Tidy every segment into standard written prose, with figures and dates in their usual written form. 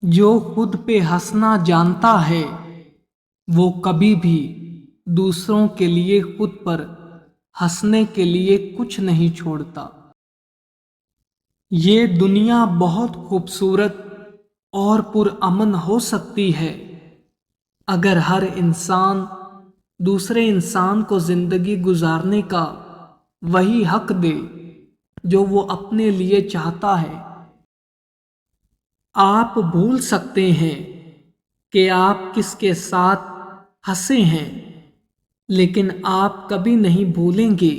جو خود پہ ہنسنا جانتا ہے وہ کبھی بھی دوسروں کے لیے خود پر ہنسنے کے لیے کچھ نہیں چھوڑتا۔ یہ دنیا بہت خوبصورت اور پرامن ہو سکتی ہے اگر ہر انسان دوسرے انسان کو زندگی گزارنے کا وہی حق دے جو وہ اپنے لیے چاہتا ہے۔ آپ بھول سکتے ہیں کہ آپ کس کے ساتھ ہنسے ہیں، لیکن آپ کبھی نہیں بھولیں گے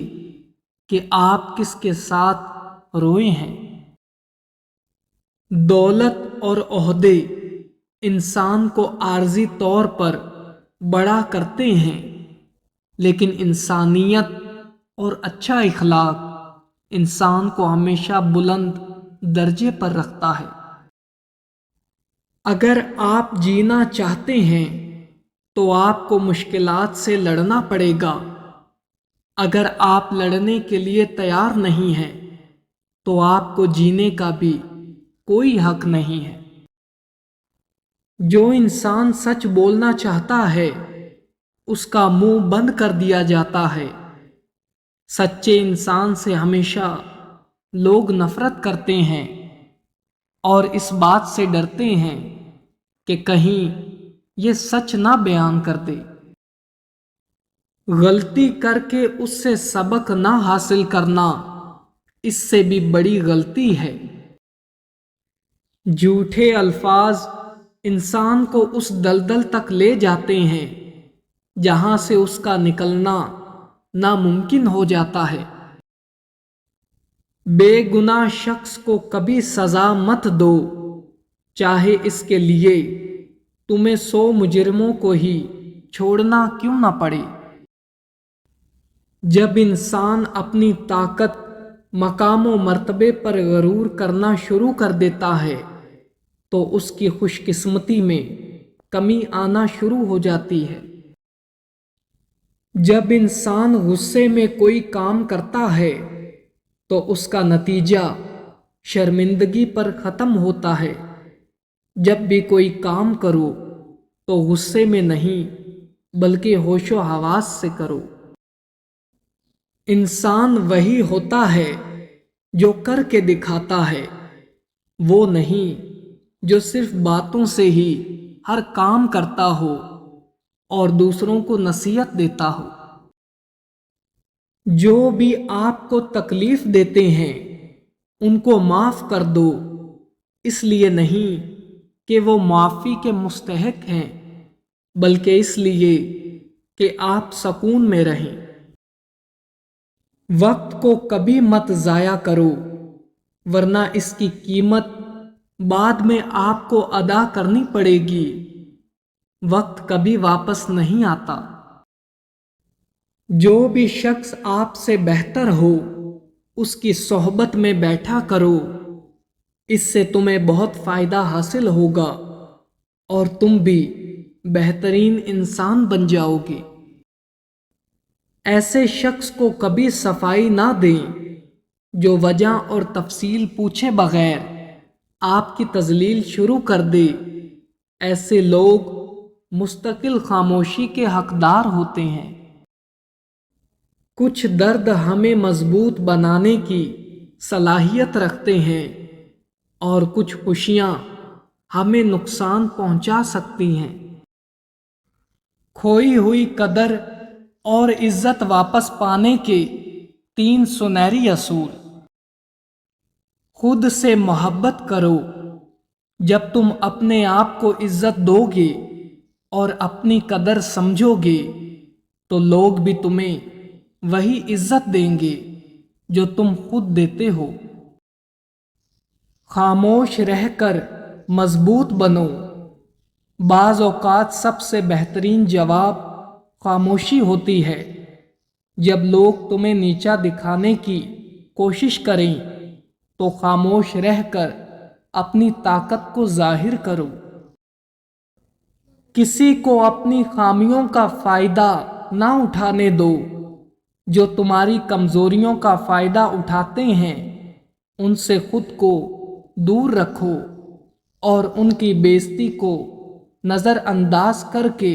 کہ آپ کس کے ساتھ روئے ہیں۔ دولت اور عہدے انسان کو عارضی طور پر بڑا کرتے ہیں، لیکن انسانیت اور اچھا اخلاق انسان کو ہمیشہ بلند درجے پر رکھتا ہے۔ اگر آپ جینا چاہتے ہیں تو آپ کو مشکلات سے لڑنا پڑے گا۔ اگر آپ لڑنے کے لیے تیار نہیں ہیں تو آپ کو جینے کا بھی کوئی حق نہیں ہے۔ جو انسان سچ بولنا چاہتا ہے اس کا منہ بند کر دیا جاتا ہے۔ سچے انسان سے ہمیشہ لوگ نفرت کرتے ہیں اور اس بات سے ڈرتے ہیں کہ کہیں یہ سچ نہ بیان کر دے۔ غلطی کر کے اس سے سبق نہ حاصل کرنا اس سے بھی بڑی غلطی ہے۔ جھوٹے الفاظ انسان کو اس دلدل تک لے جاتے ہیں جہاں سے اس کا نکلنا ناممکن ہو جاتا ہے۔ بے گناہ شخص کو کبھی سزا مت دو، چاہے اس کے لیے تمہیں 100 مجرموں کو ہی چھوڑنا کیوں نہ پڑے۔ جب انسان اپنی طاقت، مقام و مرتبے پر غرور کرنا شروع کر دیتا ہے تو اس کی خوش قسمتی میں کمی آنا شروع ہو جاتی ہے۔ جب انسان غصے میں کوئی کام کرتا ہے تو اس کا نتیجہ شرمندگی پر ختم ہوتا ہے۔ جب بھی کوئی کام کرو تو غصے میں نہیں بلکہ ہوش و حواس سے کرو۔ انسان وہی ہوتا ہے جو کر کے دکھاتا ہے، وہ نہیں جو صرف باتوں سے ہی ہر کام کرتا ہو اور دوسروں کو نصیحت دیتا ہو۔ جو بھی آپ کو تکلیف دیتے ہیں ان کو معاف کر دو، اس لیے نہیں کہ وہ معافی کے مستحق ہیں بلکہ اس لیے کہ آپ سکون میں رہیں۔ وقت کو کبھی مت ضائع کرو ورنہ اس کی قیمت بعد میں آپ کو ادا کرنی پڑے گی۔ وقت کبھی واپس نہیں آتا۔ جو بھی شخص آپ سے بہتر ہو اس کی صحبت میں بیٹھا کرو، اس سے تمہیں بہت فائدہ حاصل ہوگا اور تم بھی بہترین انسان بن جاؤ گے۔ ایسے شخص کو کبھی صفائی نہ دیں جو وجہ اور تفصیل پوچھے بغیر آپ کی تذلیل شروع کر دے۔ ایسے لوگ مستقل خاموشی کے حقدار ہوتے ہیں۔ کچھ درد ہمیں مضبوط بنانے کی صلاحیت رکھتے ہیں اور کچھ خوشیاں ہمیں نقصان پہنچا سکتی ہیں۔ کھوئی ہوئی قدر اور عزت واپس پانے کے 3 سنہری اصول۔ خود سے محبت کرو۔ جب تم اپنے آپ کو عزت دو گے اور اپنی قدر سمجھو گے تو لوگ بھی تمہیں وہی عزت دیں گے جو تم خود دیتے ہو۔ خاموش رہ کر مضبوط بنو۔ بعض اوقات سب سے بہترین جواب خاموشی ہوتی ہے۔ جب لوگ تمہیں نیچا دکھانے کی کوشش کریں تو خاموش رہ کر اپنی طاقت کو ظاہر کرو۔ کسی کو اپنی خامیوں کا فائدہ نہ اٹھانے دو۔ جو تمہاری کمزوریوں کا فائدہ اٹھاتے ہیں ان سے خود کو دور رکھو اور ان کی بےزتی کو نظر انداز کر کے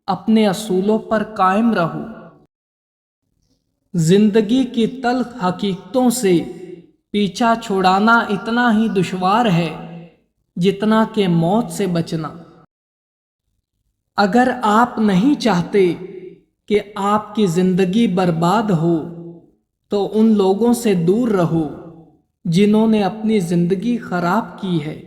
اپنے اصولوں پر قائم رہو۔ زندگی کی تلخ حقیقتوں سے پیچھا چھڑانا اتنا ہی دشوار ہے جتنا کہ موت سے بچنا۔ اگر آپ نہیں چاہتے کہ آپ کی زندگی برباد ہو تو ان لوگوں سے دور رہو جنہوں نے اپنی زندگی خراب کی ہے۔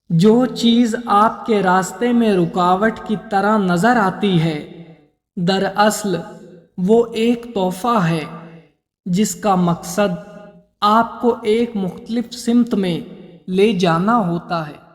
جو چیز آپ کے راستے میں رکاوٹ کی طرح نظر آتی ہے، دراصل وہ ایک تحفہ ہے جس کا مقصد آپ کو ایک مختلف سمت میں لے جانا ہوتا ہے۔